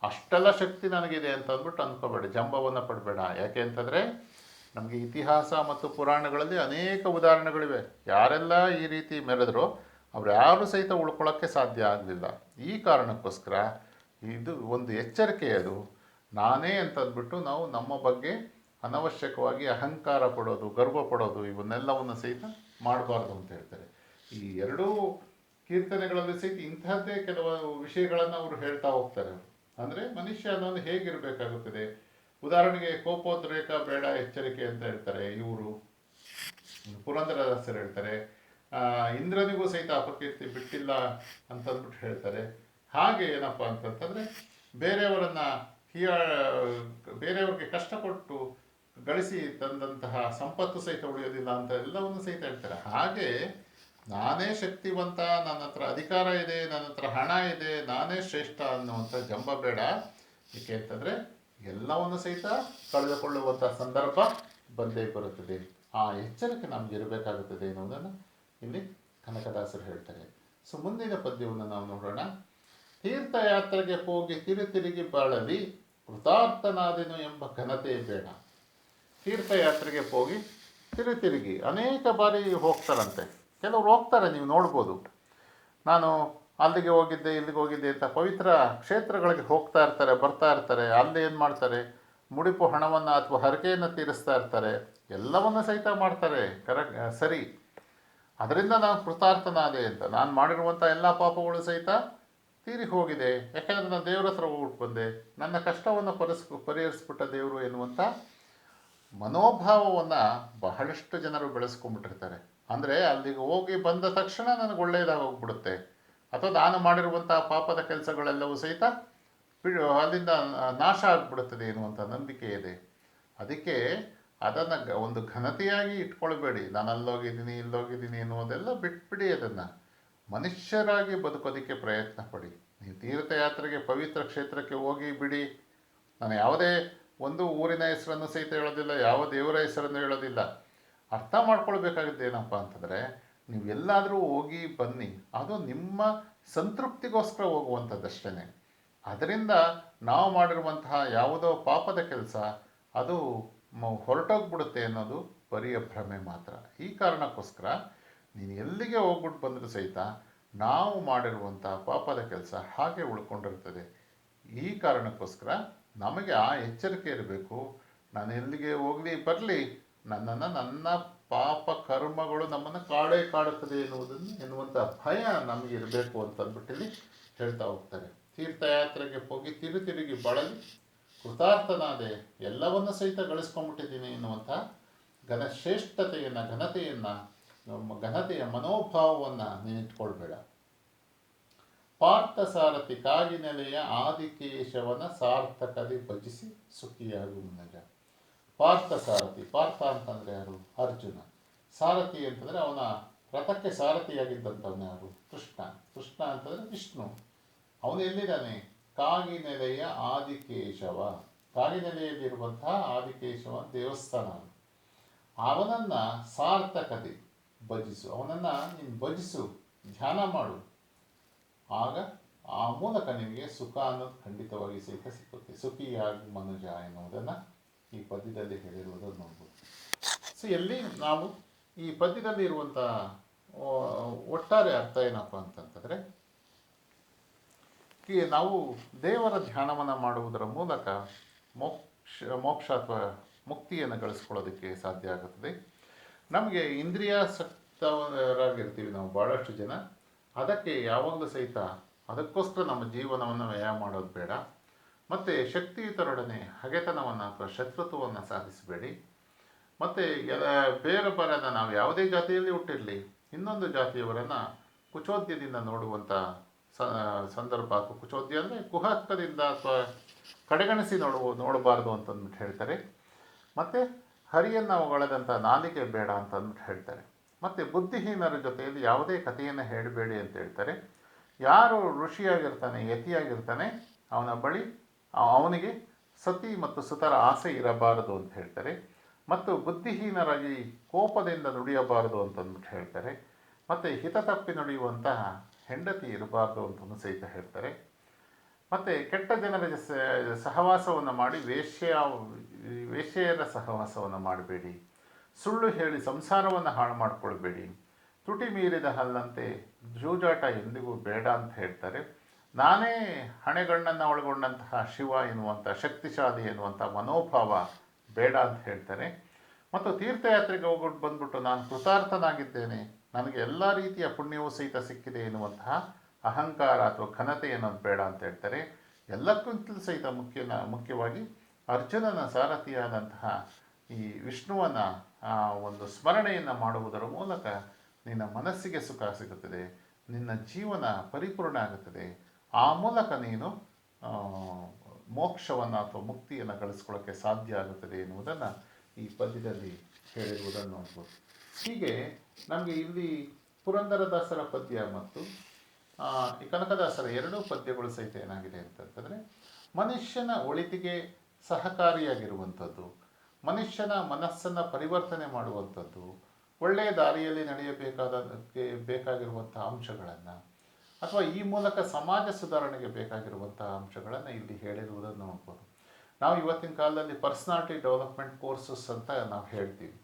ಅಷ್ಟೆಲ್ಲ ಶಕ್ತಿ ನನಗಿದೆ ಅಂತ ಅಂದ್ಬಿಟ್ಟು ಅಂದ್ಕೋಬೇಡ, ಜಂಬವನ್ನು ಪಡಬೇಡ. ಯಾಕೆ ಅಂತಂದರೆ ನಮಗೆ ಇತಿಹಾಸ ಮತ್ತು ಪುರಾಣಗಳಲ್ಲಿ ಅನೇಕ ಉದಾಹರಣೆಗಳಿವೆ. ಯಾರೆಲ್ಲ ಈ ರೀತಿ ಮೆರೆದ್ರೋ ಅವ್ರು ಯಾರು ಸಹಿತ ಉಳ್ಕೊಳ್ಳೋಕ್ಕೆ ಸಾಧ್ಯ ಆಗಲಿಲ್ಲ. ಈ ಕಾರಣಕ್ಕೋಸ್ಕರ ಇದು ಒಂದು ಎಚ್ಚರಿಕೆ. ಅದು ನಾನೇ ಅಂತಂದ್ಬಿಟ್ಟು ನಾವು ನಮ್ಮ ಬಗ್ಗೆ ಅನವಶ್ಯಕವಾಗಿ ಅಹಂಕಾರ ಪಡೋದು, ಗರ್ವ ಪಡೋದು, ಇವನ್ನೆಲ್ಲವನ್ನು ಸಹಿತ ಮಾಡಬಾರ್ದು ಅಂತ ಹೇಳ್ತಾರೆ. ಈ ಎರಡೂ ಕೀರ್ತನೆಗಳಲ್ಲಿ ಸಹಿತ ಇಂತಹದ್ದೇ ಕೆಲವು ವಿಷಯಗಳನ್ನು ಅವರು ಹೇಳ್ತಾ ಹೋಗ್ತಾರೆ. ಅಂದರೆ ಮನುಷ್ಯ ಅನ್ನೋದು ಹೇಗಿರಬೇಕಾಗುತ್ತದೆ. ಉದಾಹರಣೆಗೆ ಕೋಪೋದ್ರೇಕ ಬೇಡ, ಎಚ್ಚರಿಕೆ ಅಂತ ಹೇಳ್ತಾರೆ. ಇವರು ಪುರಂದರದಾಸರು ಹೇಳ್ತಾರೆ ಇಂದ್ರನಿಗೂ ಸಹಿತ ಅಪಕೀರ್ತಿ ಬಿಟ್ಟಿಲ್ಲ ಅಂತಂದ್ಬಿಟ್ಟು ಹೇಳ್ತಾರೆ. ಹಾಗೆ ಏನಪ್ಪ ಅಂತಂತಂದರೆ ಬೇರೆಯವ್ರಿಗೆ ಕಷ್ಟ ಕೊಟ್ಟು ಗಳಿಸಿ ತಂದಂತಹ ಸಂಪತ್ತು ಸಹಿತ ಉಳಿಯೋದಿಲ್ಲ ಅಂತ ಎಲ್ಲವನ್ನು ಸಹಿತ ಹೇಳ್ತಾರೆ. ಹಾಗೆ ನಾನೇ ಶಕ್ತಿವಂತ, ನನ್ನ ಹತ್ರ ಅಧಿಕಾರ ಇದೆ, ನನ್ನ ಹತ್ರ ಹಣ ಇದೆ, ನಾನೇ ಶ್ರೇಷ್ಠ ಅನ್ನುವಂಥ ಜಂಬ ಬೇಡ. ಏಕೆ ಅಂತಂದರೆ ಎಲ್ಲವನ್ನು ಸಹಿತ ಕಳೆದುಕೊಳ್ಳುವಂಥ ಸಂದರ್ಭ ಬಂದೇ ಬರುತ್ತದೆ. ಆ ಎಚ್ಚರಿಕೆ ನಮ್ಗೆ ಇರಬೇಕಾಗುತ್ತದೆ ಎನ್ನುವುದನ್ನು ಇಲ್ಲಿ ಕನಕದಾಸರು ಹೇಳ್ತಾರೆ. ಸೊ ಮುಂದಿನ ಪದ್ಯವನ್ನು ನಾವು ನೋಡೋಣ. ತೀರ್ಥಯಾತ್ರೆಗೆ ಹೋಗಿ ತಿರುಗಿ ಬಾಳಲಿ ಕೃತಾರ್ಥನಾದೆನು ಎಂಬ ಘನತೆ ಬೇಡ. ತೀರ್ಥಯಾತ್ರೆಗೆ ಹೋಗಿ ತಿರುಗಿ ಅನೇಕ ಬಾರಿ ಹೋಗ್ತಾರಂತೆ. ಕೆಲವರು ಹೋಗ್ತಾರೆ, ನೀವು ನೋಡ್ಬೋದು. ನಾನು ಅಲ್ಲಿಗೆ ಹೋಗಿದ್ದೆ ಇಲ್ಲಿಗೆ ಹೋಗಿದ್ದೆ ಅಂತ ಪವಿತ್ರ ಕ್ಷೇತ್ರಗಳಿಗೆ ಹೋಗ್ತಾ ಇರ್ತಾರೆ, ಬರ್ತಾ ಇರ್ತಾರೆ. ಅಲ್ಲಿ ಏನು ಮಾಡ್ತಾರೆ, ಮುಡಿಪು ಹಣವನ್ನು ಅಥವಾ ಹರಕೆಯನ್ನು ತೀರಿಸ್ತಾ ಇರ್ತಾರೆ, ಎಲ್ಲವನ್ನು ಸಹಿತ ಮಾಡ್ತಾರೆ. ಕರೆಕ್ಟ್, ಸರಿ. ಅದರಿಂದ ನಾನು ಕೃತಾರ್ಥನಾದೆ ಅಂತ, ನಾನು ಮಾಡಿರುವಂಥ ಎಲ್ಲ ಪಾಪಗಳು ಸಹಿತ ತೀರಿ ಹೋಗಿದೆ, ಯಾಕೆಂದರೆ ನಾನು ದೇವ್ರ ಹತ್ರ ಹೋಗ್ಬಿಟ್ಟು ಬಂದೆ, ನನ್ನ ಕಷ್ಟವನ್ನು ಪರಿಹರಿಸ್ಬಿಟ್ಟ ದೇವರು ಎನ್ನುವಂಥ ಮನೋಭಾವವನ್ನು ಬಹಳಷ್ಟು ಜನರು ಬೆಳೆಸ್ಕೊಂಡ್ಬಿಟ್ಟಿರ್ತಾರೆ. ಅಂದರೆ ಅಲ್ಲಿಗೆ ಹೋಗಿ ಬಂದ ತಕ್ಷಣ ನನಗೆ ಒಳ್ಳೆಯದಾಗಿ ಹೋಗ್ಬಿಡುತ್ತೆ, ಅಥವಾ ನಾನು ಮಾಡಿರುವಂಥ ಪಾಪದ ಕೆಲಸಗಳೆಲ್ಲವೂ ಸಹಿತ ಅಲ್ಲಿಂದ ನಾಶ ಆಗಿಬಿಡುತ್ತದೆ ಎನ್ನುವಂಥ ನಂಬಿಕೆ ಇದೆ. ಅದಕ್ಕೆ ಅದನ್ನು ಒಂದು ಘನತೆಯಾಗಿ ಇಟ್ಕೊಳ್ಬೇಡಿ. ನಾನು ಅಲ್ಲೋಗಿದ್ದೀನಿ ಇಲ್ಲೋಗಿದ್ದೀನಿ ಎನ್ನುವುದೆಲ್ಲ ಬಿಟ್ಬಿಡಿ. ಅದನ್ನು ಮನುಷ್ಯರಾಗಿ ಬದುಕೋದಕ್ಕೆ ಪ್ರಯತ್ನ ಪಡಿ. ನೀವು ತೀರ್ಥಯಾತ್ರೆಗೆ ಪವಿತ್ರ ಕ್ಷೇತ್ರಕ್ಕೆ ಹೋಗಿ ಬಿಡಿ. ನಾನು ಯಾವುದೇ ಒಂದು ಊರಿನ ಹೆಸರನ್ನು ಸಹಿತ ಹೇಳೋದಿಲ್ಲ, ಯಾವ ದೇವರ ಹೆಸರನ್ನು ಹೇಳೋದಿಲ್ಲ. ಅರ್ಥ ಮಾಡ್ಕೊಳ್ಬೇಕಾಗಿದ್ದು ಏನಪ್ಪ ಅಂತಂದರೆ, ನೀವು ಎಲ್ಲಾದರೂ ಹೋಗಿ ಬನ್ನಿ, ಅದು ನಿಮ್ಮ ಸಂತೃಪ್ತಿಗೋಸ್ಕರ ಹೋಗುವಂಥದ್ದಷ್ಟೇ. ಅದರಿಂದ ನಾವು ಮಾಡಿರುವಂತಹ ಯಾವುದೋ ಪಾಪದ ಕೆಲಸ ಅದು ಹೊರಟೋಗ್ಬಿಡುತ್ತೆ ಅನ್ನೋದು ಬರಿಯ ಭ್ರಮೆ ಮಾತ್ರ. ಈ ಕಾರಣಕ್ಕೋಸ್ಕರ ನೀನು ಎಲ್ಲಿಗೆ ಹೋಗ್ಬಿಟ್ಟು ಬಂದರೂ ಸಹಿತ ನಾವು ಮಾಡಿರುವಂಥ ಪಾಪದ ಕೆಲಸ ಹಾಗೆ ಉಳ್ಕೊಂಡಿರ್ತದೆ. ಈ ಕಾರಣಕ್ಕೋಸ್ಕರ ನಮಗೆ ಆ ಎಚ್ಚರಿಕೆ ಇರಬೇಕು. ನಾನು ಎಲ್ಲಿಗೆ ಹೋಗಲಿ ಬರಲಿ, ನನ್ನ ಪಾಪ ಕರ್ಮಗಳು ನಮ್ಮನ್ನು ಕಾಡುತ್ತದೆ ಎನ್ನುವಂಥ ಭಯ ನಮಗೆ ಇರಬೇಕು ಅಂತಂದ್ಬಿಟ್ಟಿಲ್ಲಿ ಹೇಳ್ತಾ ಹೋಗ್ತಾರೆ. ತೀರ್ಥಯಾತ್ರೆಗೆ ಹೋಗಿ ತಿರುಗಿ ಬಳಲಿ ಕೃತಾರ್ಥನಾದೆ, ಎಲ್ಲವನ್ನು ಸಹಿತ ಗಳಿಸ್ಕೊಂಡ್ಬಿಟ್ಟಿದ್ದೀನಿ ಎನ್ನುವಂಥ ಘನತೆಯ ಮನೋಭಾವವನ್ನು ನೀನಿಟ್ಕೊಳ್ಬೇಡ. ಪಾರ್ಥ ಸಾರಥಿ ಕಾಗಿನೆಲೆಯ ಆದಿಕೇಶವನ ಸಾರ್ಥಕದಿ ಭಜಿಸಿ ಸುಖಿಯಾಗು ಮನಜ. ಪಾರ್ಥ ಸಾರಥಿ, ಪಾರ್ಥ ಅಂತಂದರೆ ಯಾರು? ಅರ್ಜುನ. ಸಾರಥಿ ಅಂತಂದರೆ ಅವನ ರಥಕ್ಕೆ ಸಾರಥಿಯಾಗಿದ್ದಂಥವನು ಯಾರು? ಕೃಷ್ಣ. ಕೃಷ್ಣ ಅಂತಂದರೆ ವಿಷ್ಣು. ಅವನು ಎಲ್ಲಿದ್ದಾನೆ? ಕಾಗಿನೆಲೆಯ ಆದಿಕೇಶವ. ಕಾಗಿನೆಲೆಯಲ್ಲಿರುವಂತಹ ಆದಿಕೇಶವ ದೇವಸ್ಥಾನ. ಅವನನ್ನು ಸಾರ್ಥಕತೆ ಭಜಿಸು, ಅವನನ್ನು ನೀನು ಭಜಿಸು, ಧ್ಯಾನ ಮಾಡು. ಆಗ ಆ ಮೂಲಕ ನಿನಗೆ ಸುಖ ಅನ್ನೋದು ಖಂಡಿತವಾಗಿ ಸಿಗುತ್ತೆ. ಸುಖಿಯಾಗಿ ಮನುಜ ಎನ್ನುವುದನ್ನು ಈ ಪದ್ಯದಲ್ಲಿ ಹೇಳಿರುವುದನ್ನು ನೋಡ್ಬೋದು. ಸೊ ಎಲ್ಲಿ ನಾವು ಈ ಪದ್ಯದಲ್ಲಿ ಇರುವಂಥ ಒಟ್ಟಾರೆ ಅರ್ಥ ಏನಪ್ಪ ಅಂತಂತಂದರೆ, ನಾವು ದೇವರ ಧ್ಯಾನವನ್ನು ಮಾಡುವುದರ ಮೂಲಕ ಮೋಕ್ಷ ಅಥವಾ ಮುಕ್ತಿಯನ್ನು ಗಳಿಸ್ಕೊಳ್ಳೋದಕ್ಕೆ ಸಾಧ್ಯ ಆಗುತ್ತದೆ. ನಮಗೆ ಇಂದ್ರಿಯಾಸಕ್ತರಾಗಿರ್ತೀವಿ ನಾವು ಭಾಳಷ್ಟು ಜನ. ಅದಕ್ಕೆ ಯಾವಾಗಲೂ ಸಹಿತ ಅದಕ್ಕೋಸ್ಕರ ನಮ್ಮ ಜೀವನವನ್ನು ವ್ಯಯ ಮಾಡೋದು ಬೇಡ. ಮತ್ತು ಶಕ್ತಿಯುತರೊಡನೆ ಹಗೆತನವನ್ನು ಅಥವಾ ಶತ್ರುತ್ವವನ್ನು ಸಾಧಿಸಬೇಡಿ. ಮತ್ತು ಬೇರೆ ಬರದ ನಾವು ಯಾವುದೇ ಜಾತಿಯಲ್ಲಿ ಹುಟ್ಟಿರಲಿ, ಇನ್ನೊಂದು ಜಾತಿಯವರನ್ನು ಕುಚೋದ್ಯದಿಂದ ನೋಡುವಂಥ ಸಂದರ್ಭ, ಅಥವಾ ಕುಚೋದ್ಯ ಅಂದರೆ ಕುಹಕದಿಂದ ಅಥವಾ ಕಡೆಗಣಿಸಿ ನೋಡಬಾರ್ದು ಅಂತಂದ್ಬಿಟ್ಟು ಹೇಳ್ತಾರೆ. ಮತ್ತು ಹರಿಯನ್ನು ಹೊಗಳದಂಥ ನಾಲಿಗೆ ಬೇಡ ಅಂತಂದ್ಬಿಟ್ಟು ಹೇಳ್ತಾರೆ. ಮತ್ತು ಬುದ್ಧಿಹೀನರ ಜೊತೆಯಲ್ಲಿ ಯಾವುದೇ ಕಥೆಯನ್ನು ಹೇಳಬೇಡಿ ಅಂತ ಹೇಳ್ತಾರೆ. ಯಾರು ಋಷಿಯಾಗಿರ್ತಾನೆ, ಯತಿಯಾಗಿರ್ತಾನೆ, ಅವನ ಬಳಿ ಅವನಿಗೆ ಸತಿ ಮತ್ತು ಸುತರ ಆಸೆ ಇರಬಾರದು ಅಂತ ಹೇಳ್ತಾರೆ. ಮತ್ತು ಬುದ್ಧಿಹೀನರಾಗಿ ಕೋಪದಿಂದ ನುಡಿಯಬಾರದು ಅಂತಂದ್ಬಿಟ್ಟು ಹೇಳ್ತಾರೆ. ಮತ್ತು ಹಿತ ತಪ್ಪಿ ನುಡಿಯುವಂತಹ ಹೆಂಡತಿ ಇರಬಾರ್ದು ಅಂತಲೂ ಸಹಿತ ಹೇಳ್ತಾರೆ. ಮತ್ತು ಕೆಟ್ಟ ಜನರ ಸಹವಾಸವನ್ನು ಮಾಡಿ ವೇಶ್ಯೆಯರ ಸಹವಾಸವನ್ನು ಮಾಡಬೇಡಿ. ಸುಳ್ಳು ಹೇಳಿ ಸಂಸಾರವನ್ನು ಹಾಳು ಮಾಡಿಕೊಳ್ಬೇಡಿ. ತುಟಿ ಮೀರಿದ ಹಲ್ಲಂತೆ ಜೂಜಾಟ ಎಂದಿಗೂ ಬೇಡ ಅಂತ ಹೇಳ್ತಾರೆ. ನಾನೇ ಹಣೆಗಣ್ಣನ್ನು ಒಳಗೊಂಡಂತಹ ಶಿವ ಎನ್ನುವಂಥ ಶಕ್ತಿಶಾಲಿ ಎನ್ನುವಂಥ ಮನೋಭಾವ ಬೇಡ ಅಂತ ಹೇಳ್ತಾರೆ. ಮತ್ತು ತೀರ್ಥಯಾತ್ರೆಗೆ ಹೋಗ್ಬಿಟ್ಟು ಬಂದ್ಬಿಟ್ಟು ನಾನು ಕೃತಾರ್ಥನಾಗಿದ್ದೇನೆ, ನನಗೆ ಎಲ್ಲ ರೀತಿಯ ಪುಣ್ಯವೂ ಸಹಿತ ಸಿಕ್ಕಿದೆ ಎನ್ನುವಂತಹ ಅಹಂಕಾರ ಅಥವಾ ಘನತೆ ಅನ್ನೋದು ಬೇಡ ಅಂತ ಹೇಳ್ತಾರೆ. ಎಲ್ಲಕ್ಕಿಂತಲೂ ಸಹಿತ ಮುಖ್ಯವಾಗಿ ಅರ್ಜುನನ ಸಾರಥಿಯಾದಂತಹ ಈ ವಿಷ್ಣುವನ್ನು ಒಂದು ಸ್ಮರಣೆಯನ್ನು ಮಾಡುವುದರ ಮೂಲಕ ನಿನ್ನ ಮನಸ್ಸಿಗೆ ಸುಖ ಸಿಗುತ್ತದೆ, ನಿನ್ನ ಜೀವನ ಪರಿಪೂರ್ಣ ಆಗುತ್ತದೆ. ಆ ಮೂಲಕ ನೀನು ಮೋಕ್ಷವನ್ನು ಅಥವಾ ಮುಕ್ತಿಯನ್ನು ಗಳಿಸ್ಕೊಳ್ಳೋಕ್ಕೆ ಸಾಧ್ಯ ಆಗುತ್ತದೆ ಎನ್ನುವುದನ್ನು ಈ ಪದ್ಯದಲ್ಲಿ ಹೇಳಿರುವುದನ್ನು ನೋಡ್ಬೋದು. ಹೀಗೆ ನಮಗೆ ಇಲ್ಲಿ ಪುರಂದರದಾಸರ ಪದ್ಯ ಮತ್ತು ಈ ಕನಕದಾಸರ ಎರಡೂ ಪದ್ಯಗಳು ಸಹಿತ ಏನಾಗಿದೆ ಅಂತಂತಂದರೆ, ಮನುಷ್ಯನ ಒಳಿತಿಗೆ ಸಹಕಾರಿಯಾಗಿರುವಂಥದ್ದು, ಮನುಷ್ಯನ ಮನಸ್ಸನ್ನು ಪರಿವರ್ತನೆ ಮಾಡುವಂಥದ್ದು, ಒಳ್ಳೆಯ ದಾರಿಯಲ್ಲಿ ಬೇಕಾಗಿರುವಂಥ ಅಂಶಗಳನ್ನು ಅಥವಾ ಈ ಮೂಲಕ ಸಮಾಜ ಸುಧಾರಣೆಗೆ ಬೇಕಾಗಿರುವಂಥ ಅಂಶಗಳನ್ನು ಇಲ್ಲಿ ಹೇಳಿರುವುದನ್ನು ನೋಡ್ಬೋದು. ನಾವು ಇವತ್ತಿನ ಕಾಲದಲ್ಲಿ ಪರ್ಸನಾಲಿಟಿ ಡೆವಲಪ್ಮೆಂಟ್ ಕೋರ್ಸಸ್ ಅಂತ ನಾವು ಹೇಳ್ತೀವಿ.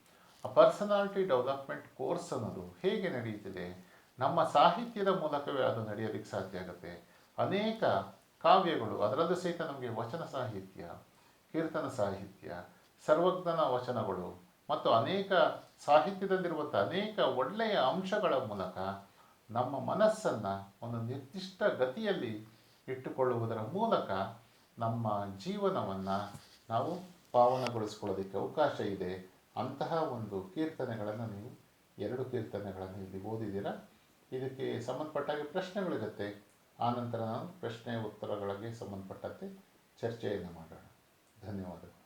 ಆ ಪರ್ಸನಾಲಿಟಿ ಡೆವಲಪ್ಮೆಂಟ್ ಕೋರ್ಸ್ ಅನ್ನೋದು ಹೇಗೆ ನಡೆಯುತ್ತಿದೆ? ನಮ್ಮ ಸಾಹಿತ್ಯದ ಮೂಲಕವೇ ಅದು ನಡೆಯೋದಕ್ಕೆ ಸಾಧ್ಯ ಆಗುತ್ತೆ. ಅನೇಕ ಕಾವ್ಯಗಳು, ಅದರಲ್ಲೂ ಸಹಿತ ನಮಗೆ ವಚನ ಸಾಹಿತ್ಯ, ಕೀರ್ತನ ಸಾಹಿತ್ಯ, ಸರ್ವಜ್ಞನ ವಚನಗಳು ಮತ್ತು ಅನೇಕ ಸಾಹಿತ್ಯದಲ್ಲಿರುವಂಥ ಅನೇಕ ಒಳ್ಳೆಯ ಅಂಶಗಳ ಮೂಲಕ ನಮ್ಮ ಮನಸ್ಸನ್ನು ಒಂದು ನಿರ್ದಿಷ್ಟ ಗತಿಯಲ್ಲಿ ಇಟ್ಟುಕೊಳ್ಳುವುದರ ಮೂಲಕ ನಮ್ಮ ಜೀವನವನ್ನು ನಾವು ಪಾವನಗೊಳಿಸ್ಕೊಳ್ಳೋದಕ್ಕೆ ಅವಕಾಶ ಇದೆ. ಅಂತಹ ಒಂದು ಕೀರ್ತನೆಗಳನ್ನು ನೀವು 2 ಕೀರ್ತನೆಗಳನ್ನು ಇಲ್ಲಿ ಓದಿದ್ದೀರಾ. ಇದಕ್ಕೆ ಸಂಬಂಧಪಟ್ಟಾಗೆ ಪ್ರಶ್ನೆಗಳಿರುತ್ತೆ. ಆನಂತರ ನಾನು ಪ್ರಶ್ನೆ ಉತ್ತರಗಳಿಗೆ ಸಂಬಂಧಪಟ್ಟಂತೆ ಚರ್ಚೆಯನ್ನು ಮಾಡೋಣ. ಧನ್ಯವಾದಗಳು.